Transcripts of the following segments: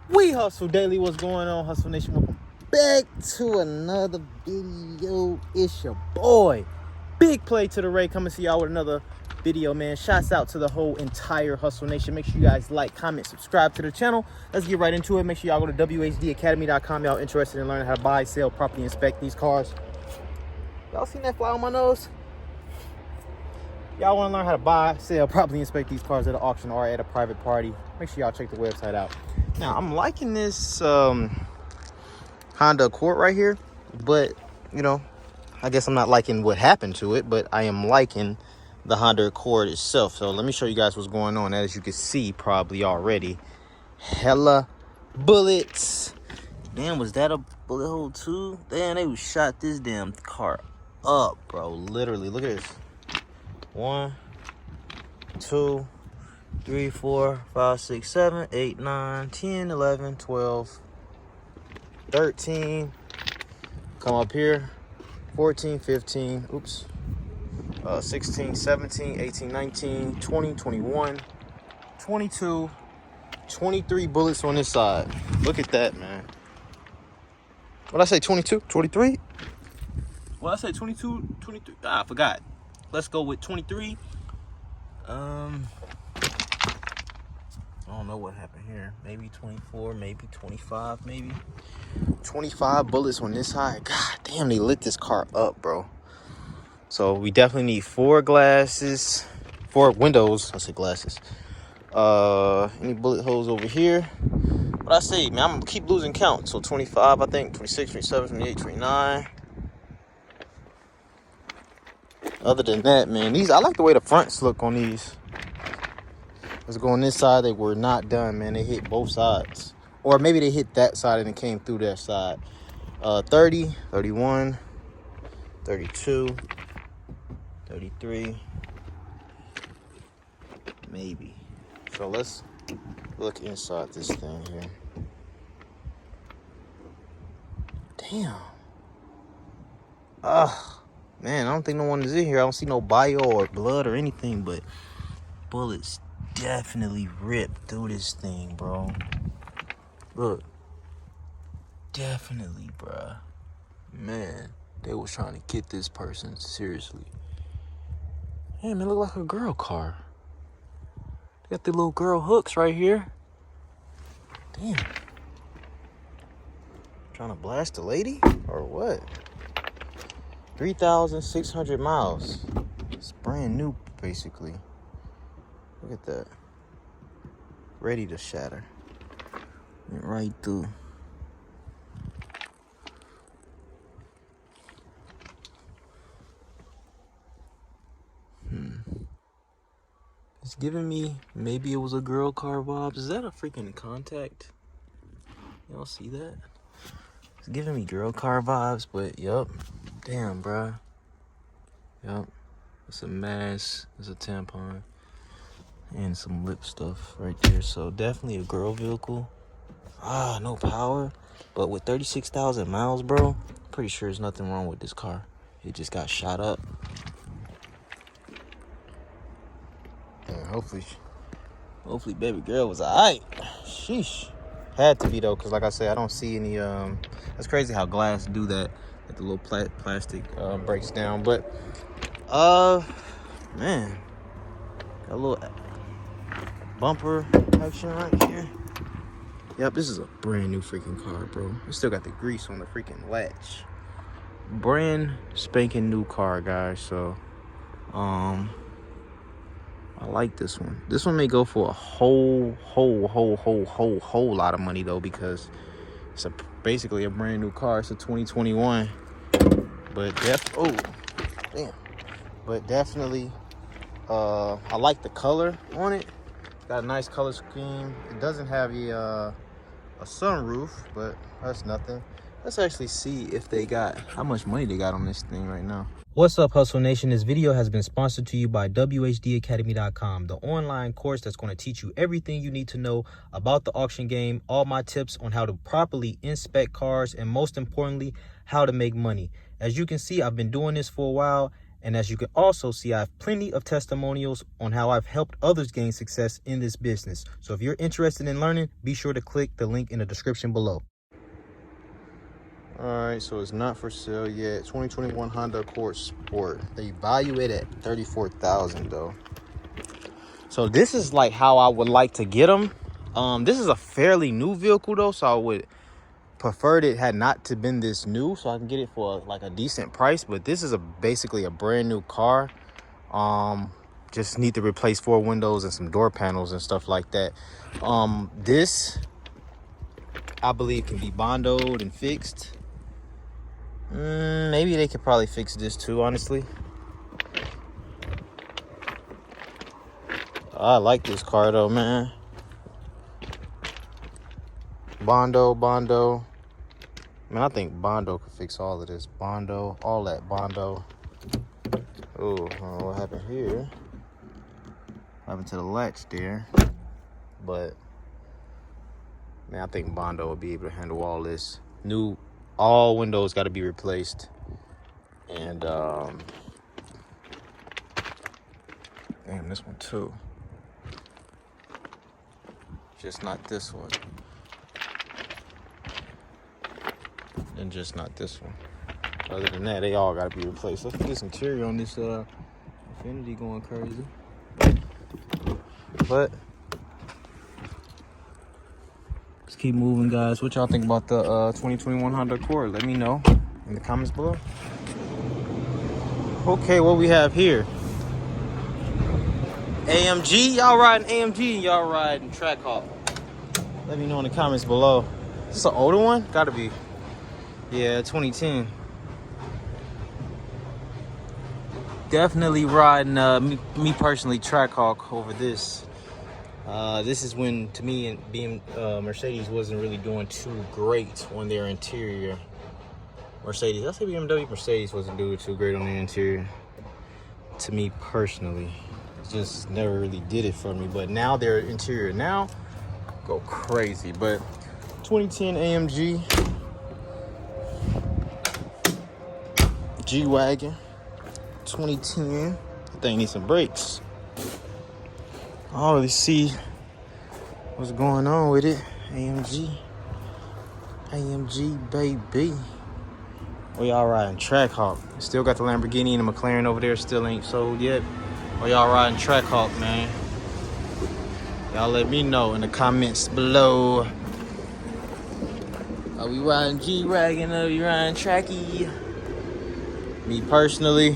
We Hustle Daily. What's going on, Hustle Nation? Welcome back to another video. It's your boy, Big Play to the Ray, coming to y'all with another video, man. Shouts out to the whole entire Hustle Nation. Make sure you guys like, comment, subscribe to the channel. Let's get right into it. Make sure y'all go to wehustledaily.com. Y'all interested in learning how to buy, sell, properly inspect these cars. Y'all seen that fly on my nose? Y'all want to learn how to buy, sell, properly inspect these cars at an auction or at a private party? Make sure y'all check the website out. Now, I'm liking this Honda Accord right here, but, you know, I guess I'm not liking what happened to it, but I am liking the Honda Accord itself. So let me show you guys what's going on. As you can see probably already, hella bullets. Damn, was that a bullet hole too? Damn, they shot this damn car up, bro. Literally, look at this. 1, 2, 3, 4, 5, 6, 7, 8, 9, 10, 11, 12, 13. Come up here. 14, 15. Oops. 16, 17, 18, 19, 20, 21, 22, 23 bullets on this side. Look at that, man. What'd I say? 22? 23? What I say? 22, 23? Ah, I forgot. Let's go with 23. I don't know what happened here. Maybe 24, maybe 25, maybe 25 bullets on this side. God damn, they lit this car up, bro. So we definitely need 4 glasses, 4 windows. I said glasses. Any bullet holes over here? What I say, man, I'm gonna keep losing count. So 25, I think, 26, 27, 28, 29. Other than that, man, these, I like the way the fronts look on these. Let's go on this side. They were not done, man. They hit both sides. Or maybe they hit that side and it came through that side. 30, 31, 32, 33. Maybe. So let's look inside this thing here. Damn. Man, I don't think no one is in here. I don't see no bio or blood or anything, but bullets definitely ripped through this thing, bro. Look. Definitely, bruh. Man, they was trying to get this person, seriously. Hey, man, look like a girl car. They got the little girl hooks right here. Damn. Trying to blast a lady? Or what? 3,600 miles. It's brand new, basically. Look at that. Ready to shatter. Went right through. It's giving me, maybe it was a girl car vibes. Is that a freaking contact? Y'all see that? It's giving me girl car vibes, but yup. Damn, bruh. Yup. It's a mask. It's a tampon. And some lip stuff right there. So definitely a girl vehicle. No power. But with 36,000 miles, bro, pretty sure there's nothing wrong with this car. It just got shot up. And hopefully baby girl was alright. Sheesh. Had to be though, because like I said, I don't see any that's crazy how glass do that the little plastic breaks down. But man, got a little bumper action right here. Yep, this is a brand new freaking car, bro. It still got the grease on the freaking latch. Brand spanking new car, guys. So I like this one. This one may go for a whole lot of money though, because it's basically a brand new car. It's a 2021. But definitely, I like the color on it. It's got a nice color scheme. It doesn't have a sunroof, but that's nothing. Let's actually see if they got, how much money they got on this thing right now. What's up, Hustle Nation? This video has been sponsored to you by whdacademy.com, the online course that's going to teach you everything you need to know about the auction game, all my tips on how to properly inspect cars, and most importantly, how to make money. As you can see, I've been doing this for a while, And as you can also see, I have plenty of testimonials on how I've helped others gain success in this business. So if you're interested in learning, be sure to click the link in the description below. All right, so it's not for sale yet. 2021 Honda Accord Sport. They value it at $34,000 though. So this is like how I would like to get them. This is a fairly new vehicle though, so I would prefer it had not to been this new, so I can get it for like a decent price. But this is basically a brand new car. Just need to replace 4 windows and some door panels and stuff like that. This I believe can be bondoed and fixed. Maybe they could probably fix this too, honestly. I like this car though, man. Bondo. Man, I think Bondo could fix all of this. Bondo, all that Bondo. Oh, what happened here? What happened to the latch there? But man, I think Bondo will be able to handle all this. All windows got to be replaced. And damn, this one too. Just not this one. And just not this one. Other than that, they all got to be replaced. Let's get this interior on this Infinity going crazy. But let's keep moving, guys. What y'all think about the 2021 Honda Accord? Let me know in the comments below. Okay, what we have here? AMG. Y'all riding AMG? Y'all riding Trackhawk? Let me know in the comments below. Is this an older one? Gotta be. Yeah, 2010. Definitely riding me personally Trackhawk over this. This is when, to me, and Mercedes wasn't really doing too great on their interior. I say BMW, Mercedes wasn't doing too great on their interior. To me personally, it just never really did it for me. But now their interior now go crazy. But 2010 AMG G-Wagon 2010. I think needs some brakes. I don't really see what's going on with it. AMG baby. We all riding Trackhawk. Still got the Lamborghini and the McLaren over there, still ain't sold yet. We all riding Trackhawk, man. Y'all let me know in the comments below. Are we riding G-Wagon? Are we riding Trackie? Me personally,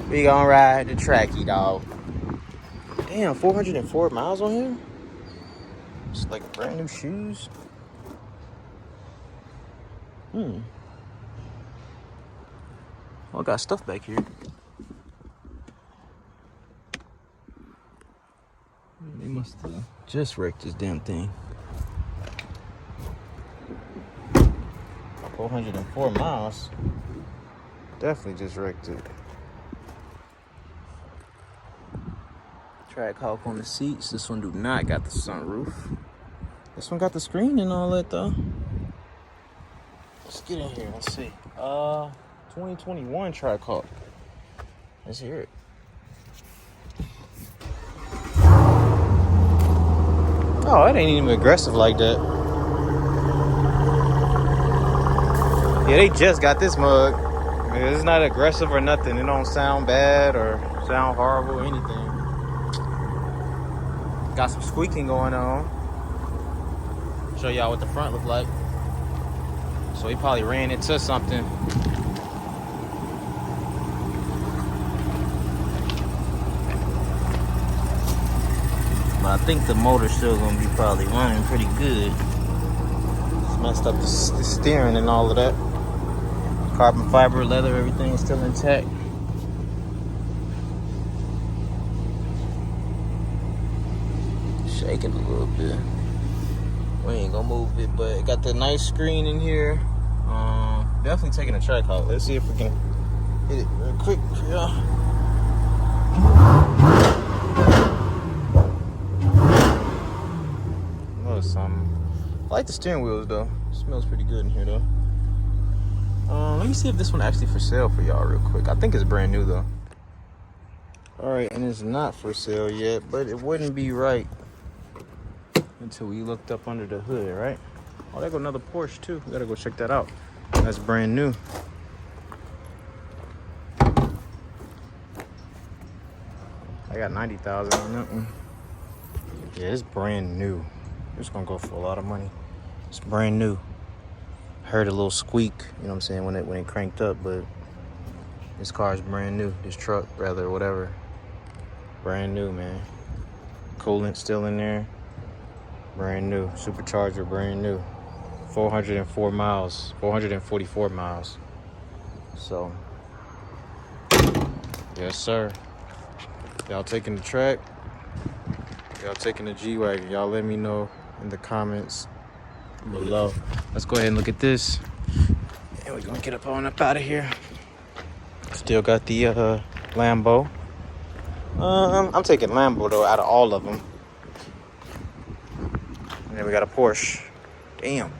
we gonna ride the Trackie, dog. Damn, 404 miles on here? It's like brand new shoes. Oh, I got stuff back here. They must have just wrecked this damn thing. 404 miles. Definitely just wrecked it. Trackhawk on the seats. This one do not got the sunroof. This one got the screen and all that though. Let's get in here. Let's see. 2021 Trackhawk. Let's hear it. Oh, it ain't even aggressive like that. Yeah, they just got this mug. It's not aggressive or nothing. It don't sound bad or sound horrible or anything. Got some squeaking going on. Show y'all what the front look like. So he probably ran into something. But I think the motor's still gonna be probably running pretty good. It's messed up the steering and all of that. Carbon fiber, leather, everything is still intact. Shaking a little bit. We ain't gonna move it, but it got the nice screen in here. Definitely taking a Trackhawk. Let's see if we can hit it real quick for y'all. Notice something. I like the steering wheels though. It smells pretty good in here though. Let me see if this one actually for sale for y'all real quick. I think it's brand new though. All right, and it's not for sale yet, but it wouldn't be right until we looked up under the hood, right? Oh, there go another Porsche too. We gotta go check that out. That's brand new. I got 90,000 on that one. Yeah, it's brand new. It's gonna go for a lot of money. It's brand new. Heard a little squeak, you know what I'm saying, when it cranked up, but this car is brand new. This truck, rather, whatever. Brand new, man. Coolant still in there. Brand new. Supercharger, brand new. 404 miles. 444 miles. So, yes, sir. Y'all taking the track? Y'all taking the G-Wagon? Y'all let me know in the comments below. Let's go ahead and look at this. And we're gonna get up out of here. Still got the Lambo. I'm taking Lambo though out of all of them. And then we got a Porsche. Damn.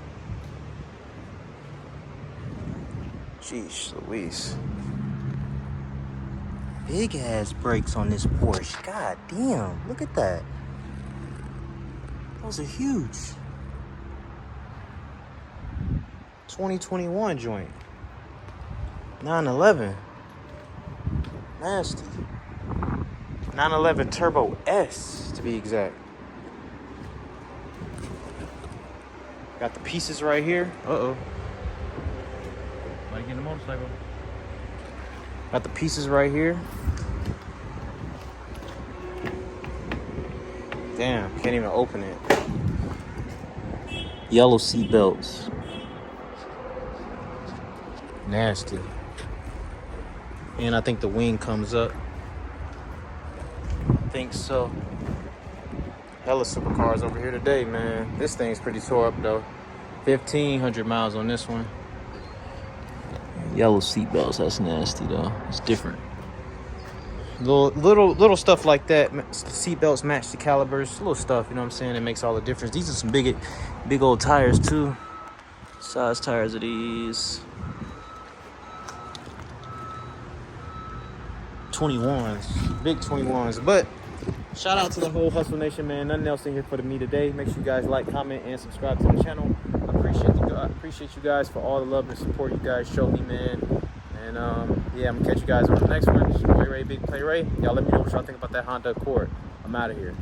Jeez Louise. Big ass brakes on this Porsche. God damn. Look at that. Those are huge. 2021 joint. 911. Nasty. 911 Turbo S to be exact. Got the pieces right here. Uh-oh. Might get a motorcycle. Got the pieces right here. Damn, can't even open it. Yellow seat belts. Nasty. And I think the wing comes up. I think so. Hella supercars over here today, man. This thing's pretty tore up though. 1,500 miles on this one. Yellow seatbelts, that's nasty though. It's different. Little stuff like that. Seatbelts match the calibers. Little stuff, you know what I'm saying? It makes all the difference. These are some big old tires too. Size tires are these. 21s, big 21s. But shout out to the whole Hustle Nation, man. Nothing else in here for me today. Make sure you guys like, comment, and subscribe to the channel. I appreciate you guys for all the love and support you guys show me, man. And yeah, I'm gonna catch you guys on the next one. It's your boy Ray, Big Play Ray. Y'all let me know what y'all think about that Honda Accord. I'm out of here.